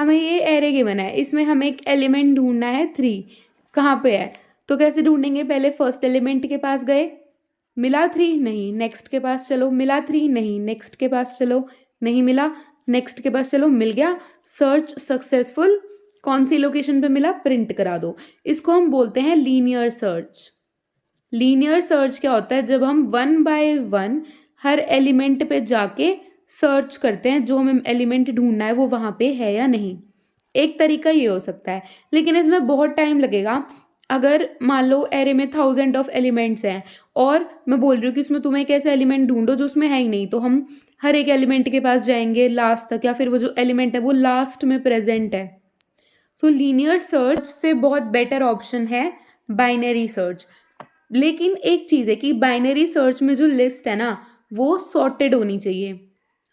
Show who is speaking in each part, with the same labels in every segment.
Speaker 1: हमें ये array given है, इसमें हमें एक एलिमेंट ढूंढना है 3। कहाँ पे है? तो कैसे ढूंढेंगे? पहले फर्स्ट एलिमेंट के पास गए, मिला 3, नहीं, नेक्स्ट के पास चलो, मिला 3, नहीं, नेक्स्ट के पास चलो, नहीं मिला, नेक्स्ट के पास चलो, मिल गया, सर्च सक्सेसफुल। कौन सी लोकेशन पे मिला? प्रिंट करा दो। इसको हम बोलते हैं लीनियर सर्च। लीनियर सर्च क्या होता है? जब हम 1 बाय 1 हर एलिमेंट पे जाके सर्च करते हैं, जो हमें एलिमेंट ढूंढना है वो वहां पे है या नहीं। एक तरीका ये हो सकता है, लेकिन इसमें बहुत टाइम लगेगा। अगर मान लो एरे में 1000 ऑफ एलिमेंट्स हैं और मैं बोल रही हूँ कि इसमें तुम्हें एक ऐसा एलिमेंट ढूंढो जो उसमें है ही नहीं, तो हम हर एक एलिमेंट के पास जाएंगे लास्ट तक, या फिर वो जो एलिमेंट है वो लास्ट में प्रेजेंट है। सो लीनियर सर्च से बहुत बेटर ऑप्शन है बाइनरी सर्च। लेकिन एक चीज़ है कि बाइनरी सर्च में जो लिस्ट है ना वो सॉर्टेड होनी चाहिए।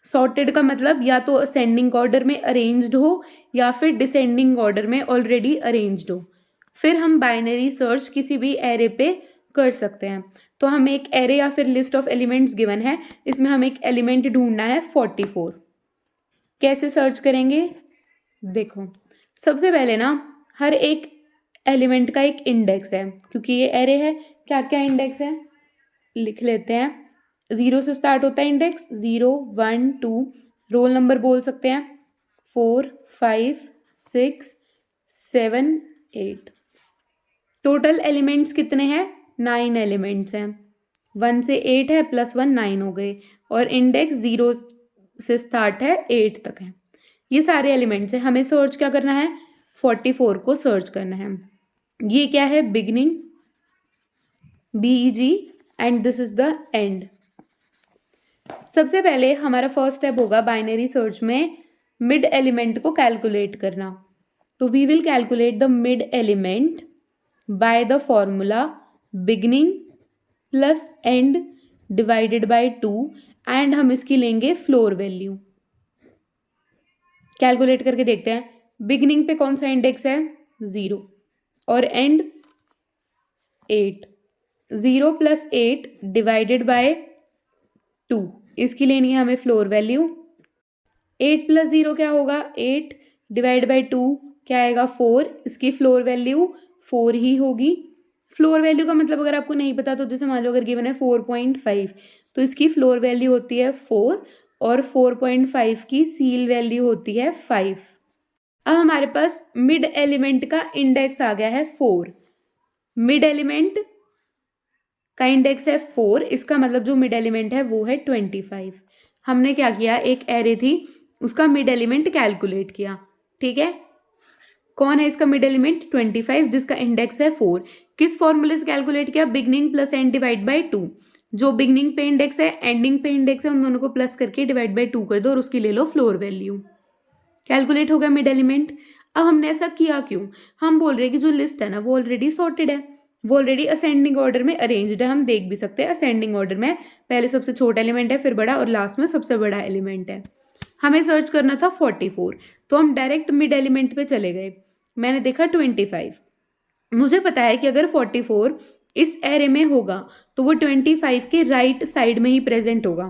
Speaker 1: सॉर्टेड का मतलब या तो असेंडिंग ऑर्डर में अरेंज्ड हो या फिर डिसेंडिंग ऑर्डर में ऑलरेडी अरेंज्ड हो, फिर हम बाइनरी सर्च किसी भी एरे पे कर सकते हैं। तो हमें एक एरे या फिर लिस्ट ऑफ एलिमेंट्स गिवन है, इसमें हमें एक एलिमेंट ढूंढना है 44। कैसे सर्च करेंगे? देखो, सबसे पहले ना हर एक एलिमेंट का एक इंडेक्स है, क्योंकि ये एरे है। क्या क्या इंडेक्स है लिख लेते हैं। 0 से स्टार्ट होता है इंडेक्स, 0, 1, 2। रोल नंबर बोल सकते हैं 4, 5, 6, 7, 8। टोटल एलिमेंट्स कितने हैं? 9 एलिमेंट्स हैं। 1 से 8 है, +1 9 हो गए, और इंडेक्स 0 से स्टार्ट है 8 तक है। ये सारे एलिमेंट्स हैं। हमें सर्च क्या करना है? 44 को सर्च करना है। ये क्या है? Beginning, BEG, and this is the end. सबसे पहले हमारा फर्स्ट स्टेप होगा बाइनरी सर्च में मिड एलिमेंट को कैलकुलेट करना। तो we will calculate the mid element by the formula beginning plus end divided by 2, and हम इसकी लेंगे फ्लोर वैल्यू। कैलकुलेट करके देखते हैं। बिगनिंग पे कौन सा इंडेक्स है? 0, और एंड 8। 0 + 8 डिवाइडेड बाय 2, इसकी लेनी है हमें फ्लोर वैल्यू। 8 + 0 क्या होगा? 8 डिवाइड बाई 2 क्या आएगा? 4। इसकी फ्लोर वैल्यू 4 ही होगी। फ्लोर वैल्यू का मतलब अगर आपको नहीं पता तो जैसे मान लो अगर गिवन है 4.5, तो इसकी फ्लोर वैल्यू होती है 4, और 4.5 की सील वैल्यू होती है 5। अब हमारे पास मिड एलिमेंट का इंडेक्स आ गया है 4। मिड एलिमेंट का इंडेक्स है 4, इसका मतलब जो मिड एलिमेंट है वो है 25। हमने क्या किया? एक एरे थी, उसका मिड एलिमेंट कैलकुलेट किया। ठीक है, कौन है इसका मिड एलिमेंट? 25, जिसका इंडेक्स है 4। किस फॉर्मूले से कैलकुलेट किया? Beginning plus and divide by 2। जो बिगनिंग पे इंडेक्स है, एंडिंग पे इंडेक्स है, उन दोनों को प्लस करके डिवाइड बाई 2 कर दो और उसकी ले लो फ्लोर वैल्यू। कैलकुलेट हो गया मिड एलिमेंट। अब हमने ऐसा किया क्यों? हम बोल रहे हैं कि जो लिस्ट है ना वो ऑलरेडी सॉर्टेड है, वो ऑलरेडी असेंडिंग ऑर्डर में अरेंज्ड है। हम देख भी सकते हैं असेंडिंग ऑर्डर में पहले सबसे छोटा एलिमेंट है, फिर बड़ा, और लास्ट में सबसे बड़ा एलिमेंट है। हमें सर्च करना था 44, तो हम डायरेक्ट मिड एलिमेंट पे चले गए। मैंने देखा 25। मुझे पता है कि अगर 44 इस एरे में होगा तो वो 25 के राइट साइड में ही प्रेजेंट होगा,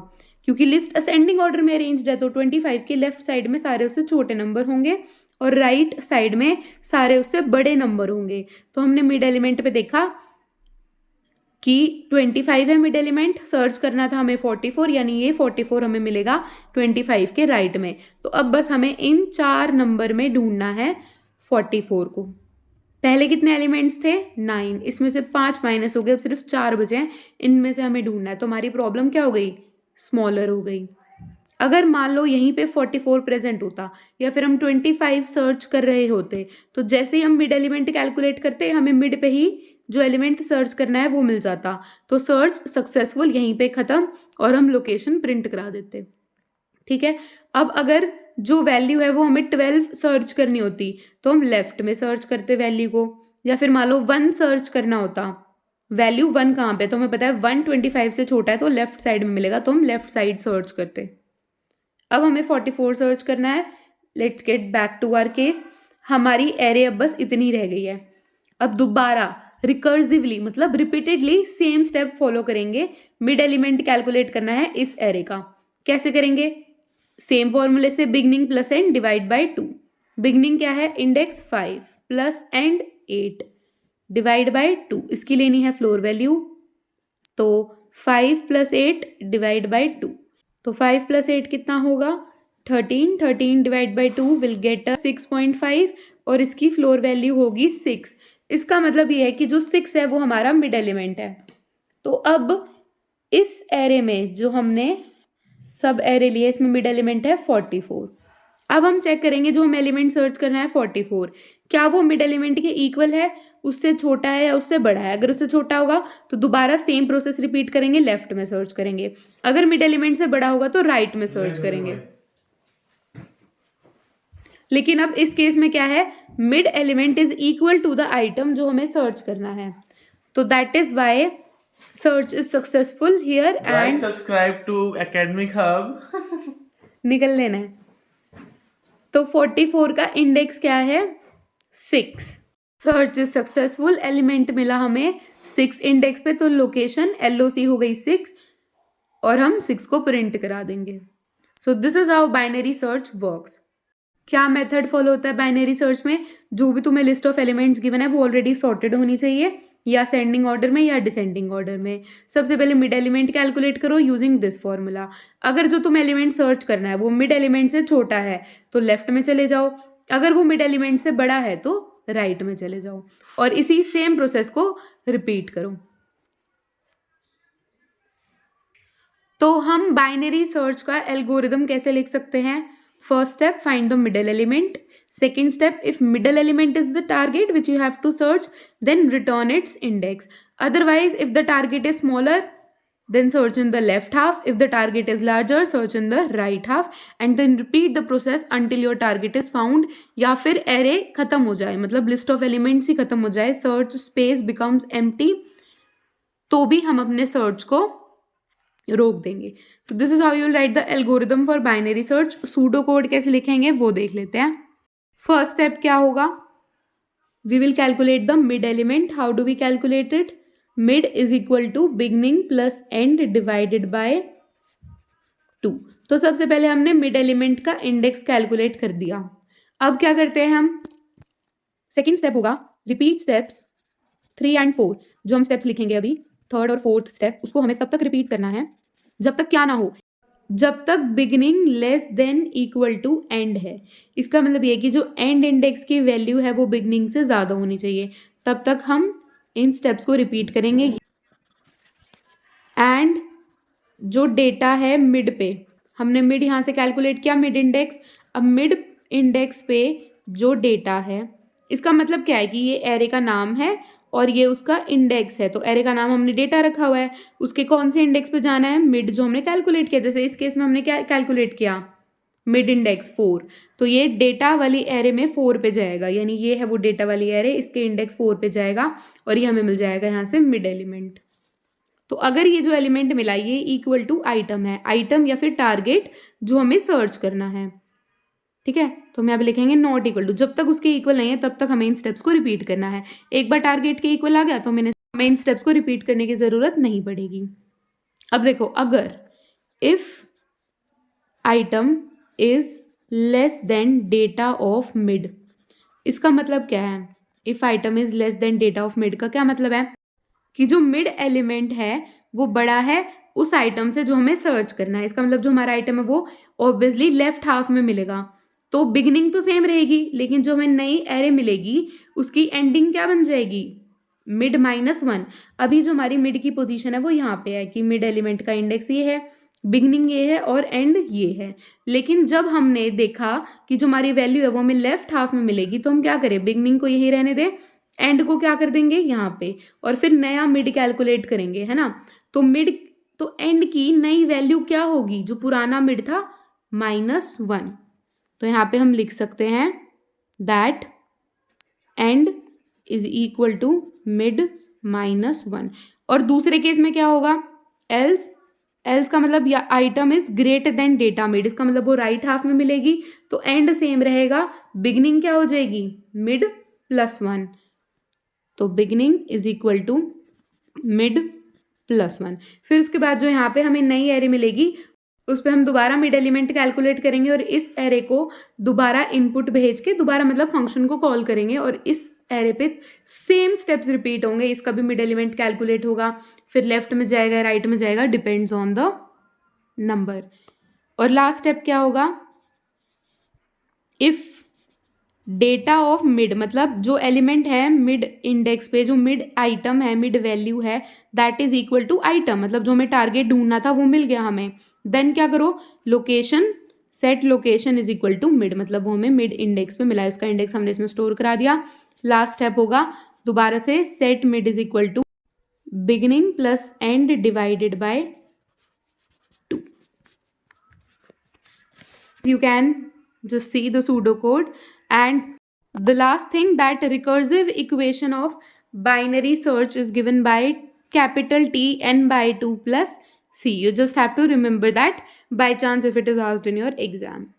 Speaker 1: क्योंकि लिस्ट असेंडिंग ऑर्डर में अरेंज्ड है। तो 25 के लेफ्ट साइड में सारे उससे छोटे नंबर होंगे और राइट साइड में सारे उससे बड़े नंबर होंगे। तो हमने मिड एलिमेंट पे देखा कि 25 है मिड एलिमेंट, सर्च करना था हमें 44, यानी ये 44 हमें मिलेगा 25 के राइट में। तो अब बस हमें इन 4 नंबर में ढूंढना है 44 को। पहले कितने एलिमेंट्स थे? 9, इसमें से 5 माइनस हो गए, अब सिर्फ 4 बचे हैं, इनमें से हमें ढूंढना है। तो हमारी प्रॉब्लम क्या हो गई? स्मॉलर हो गई। अगर मान लो यहीं पे 44 प्रेजेंट होता या फिर हम 25 सर्च कर रहे होते, तो जैसे ही हम मिड एलिमेंट कैलकुलेट करते हमें मिड पे ही जो एलिमेंट सर्च करना है वो मिल जाता। तो सर्च सक्सेसफुल यहीं पे खत्म और हम लोकेशन प्रिंट करा देते। ठीक है, अब अगर जो वैल्यू है वो हमें 12 सर्च करनी होती तो हम लेफ्ट में सर्च करते वैल्यू को, या फिर मान लो 1 सर्च करना होता, वैल्यू 1 कहाँ पे? तो हमें पता है 1 25 से छोटा है तो लेफ्ट साइड में मिलेगा, तो हम लेफ्ट साइड सर्च करते। अब हमें 44 सर्च करना है। Let's get back to our case. हमारी एरे अब बस इतनी रह गई है। अब दोबारा रिकर्सिवली मतलब रिपीटेडली सेम स्टेप फॉलो करेंगे। मिड एलिमेंट कैलकुलेट करना है इस एरे का। कैसे करेंगे? सेम फॉर्मूले से beginning plus and divide by 2। Beginning क्या है, index 5 plus and 8 divide by 2, इसकी लेनी है फ्लोर वैल्यू, तो 5 प्लस 8 डिवाइड बाय 2, तो 5 प्लस 8 कितना होगा 13, 13 डिवाइड बाय 2 विल गेट 6.5 और इसकी फ्लोर वैल्यू होगी 6। इसका मतलब ये है कि जो 6 है वो हमारा मिड एलिमेंट है। तो अब इस एरे में जो हमने सब एरे लिए इसमें मिड एलिमेंट है 44। अब हम चेक करेंगे जो हम एलिमेंट सर्च करना है 44 क्या वो मिड एलिमेंट के इक्वल है, उससे छोटा है या उससे बड़ा है। अगर उससे छोटा होगा तो दोबारा सेम प्रोसेस रिपीट करेंगे, लेफ्ट में सर्च करेंगे। अगर मिड एलिमेंट से बड़ा होगा तो राइट में सर्च करेंगे। लेकिन अब इस केस में क्या है, mid element is equal to the item जो हमें सर्च करना है, तो that is why search is successful here and
Speaker 2: subscribe to academic hub.
Speaker 1: निकल लेना है। तो 44 का इंडेक्स क्या है 6। सर्च इज सक्सेसफुल, एलिमेंट मिला हमें 6 इंडेक्स पे, तो लोकेशन LOC हो गई 6 और हम 6 को प्रिंट करा देंगे। So this is how binary search works. क्या मेथड फॉलो होता है बाइनरी सर्च में, जो भी तुम्हें लिस्ट ऑफ एलिमेंट्स गिवन है वो ऑलरेडी सॉर्टेड होनी चाहिए, या सेंडिंग ऑर्डर में या डिसेंडिंग ऑर्डर में। सबसे पहले मिड एलिमेंट कैलकुलेट करो यूजिंग दिस फॉर्मूला। अगर जो तुम एलिमेंट सर्च करना है वो मिड एलिमेंट से छोटा है तो लेफ्ट में चले जाओ, अगर वो मिड एलिमेंट से बड़ा है तो राइट में चले जाओ, और इसी सेम प्रोसेस को रिपीट करो। तो हम बाइनरी सर्च का एल्गोरिदम कैसे लिख सकते हैं, first step find the middle element, second step if middle element is the target which you have to search then return its index, otherwise if the target is smaller then search in the left half, if the target is larger search in the right half and then repeat the process until your target is found, या फिर array खत्म हो जाए, मतलब list of elements ही खत्म हो जाए, search space becomes empty, तो भी हम अपने search को रोक देंगे। तो this is how you will write the algorithm for binary search. Pseudo code कैसे लिखेंगे वो देख लेते हैं। फर्स्ट स्टेप क्या होगा, we will calculate the mid element. How do we calculate it, mid is equal to beginning plus end divided by 2। तो सबसे पहले हमने मिड एलिमेंट का इंडेक्स कैलकुलेट कर दिया। अब क्या करते हैं हम, सेकेंड स्टेप होगा रिपीट स्टेप्स 3 and 4, जो हम स्टेप्स लिखेंगे अभी थर्ड और फोर्थ स्टेप, उसको हमें तब तक रिपीट करना है जब तक क्या ना हो, जब तक beginning less than equal to end है। इसका मतलब ये कि जो एंड इंडेक्स की वैल्यू है वो बिगिनिंग से ज़्यादा होनी चाहिए, तब तक हम इन स्टेप्स को रिपीट करेंगे। एंड जो डेटा है मिड पे, हमने मिड यहाँ से कैलकुलेट किया मिड इंडेक्स, अब मिड इंडेक्स पे जो डेटा है, इसका मतलब क्या है कि ये एरे का नाम है और ये उसका इंडेक्स है, तो एरे का नाम हमने डेटा रखा हुआ है, उसके कौन से इंडेक्स पे जाना है, मिड जो हमने कैलकुलेट किया। जैसे इस केस में हमने क्या कैलकुलेट किया, मिड इंडेक्स 4, तो ये डेटा वाली एरे में 4 पे जाएगा, यानी ये है वो डेटा वाली एरे, इसके इंडेक्स 4 पे जाएगा और ये हमें मिल जाएगा यहाँ से मिड एलिमेंट। तो अगर ये जो एलिमेंट मिला ये इक्वल टू आइटम है, आइटम या फिर टारगेट जो हमें सर्च करना है, ठीक है, तो हम यहाँ पे लिखेंगे नॉट इक्वल टू, जब तक उसके इक्वल नहीं है तब तक हमें इन स्टेप्स को रिपीट करना है। एक बार टारगेट के इक्वल आ गया तो हमें इन स्टेप्स को रिपीट करने की जरूरत नहीं पड़ेगी। अब देखो, अगर if item is less than data of mid, इसका मतलब क्या है, if item is less than data of mid का क्या मतलब है कि जो मिड एलिमेंट है वो बड़ा है उस आइटम से जो हमें सर्च करना है। इसका मतलब जो हमारा आइटम है वो ऑब्वियसली लेफ्ट हाफ में मिलेगा, तो बिगिनिंग तो सेम रहेगी लेकिन जो हमें नई एरे मिलेगी उसकी एंडिंग क्या बन जाएगी, मिड -1। अभी जो हमारी मिड की पोजीशन है वो यहाँ पे है कि मिड एलिमेंट का इंडेक्स ये है, बिगनिंग ये है और एंड ये है। लेकिन जब हमने देखा कि जो हमारी वैल्यू है वो हमें लेफ्ट हाफ में मिलेगी तो हम क्या करें, बिगनिंग को यही रहने दें, एंड को क्या कर देंगे यहाँ पे, और फिर नया मिड कैलकुलेट करेंगे, है ना। तो मिड, तो एंड की नई वैल्यू क्या होगी, जो पुराना मिड था -1। तो यहाँ पे हम लिख सकते हैं that end is equal to mid -1। और दूसरे केस में क्या होगा, एल्स का मतलब या item is greater than data mid, इसका मतलब वो राइट हाफ में मिलेगी तो एंड सेम रहेगा, बिगनिंग क्या हो जाएगी, मिड +1, तो beginning is equal to mid +1। फिर उसके बाद जो यहाँ पे हमें नई एरे मिलेगी उस पे हम दोबारा मिड एलिमेंट कैलकुलेट करेंगे और इस एरे को दोबारा इनपुट भेज के दोबारा मतलब फंक्शन को कॉल करेंगे और इस एरे पे सेम स्टेप्स रिपीट होंगे. इसका भी मिड एलिमेंट कैलकुलेट होगा, फिर लेफ्ट में जाएगा राइट में जाएगा, डिपेंड्स ऑन द नंबर. और लास्ट स्टेप क्या होगा, इफ डेटा ऑफ मिड मतलब जो एलिमेंट है मिड इंडेक्स पे, जो मिड आइटम है, मिड वैल्यू है, that is equal to item, मतलब जो हमें टारगेट ढूंढना था वो मिल गया हमें. देन क्या करो, location set location is equal to mid, मतलब वो हमें मिड इंडेक्स पे मिला है, उसका इंडेक्स हमने इसमें स्टोर करा दिया. लास्ट स्टेप होगा दोबारा से set mid is equal to beginning plus end divided by 2. You can just see the pseudocode. And the last thing, that recursive equation of binary search is given by capital T n by 2 plus C. You just have to remember that by chance if it is asked in your exam.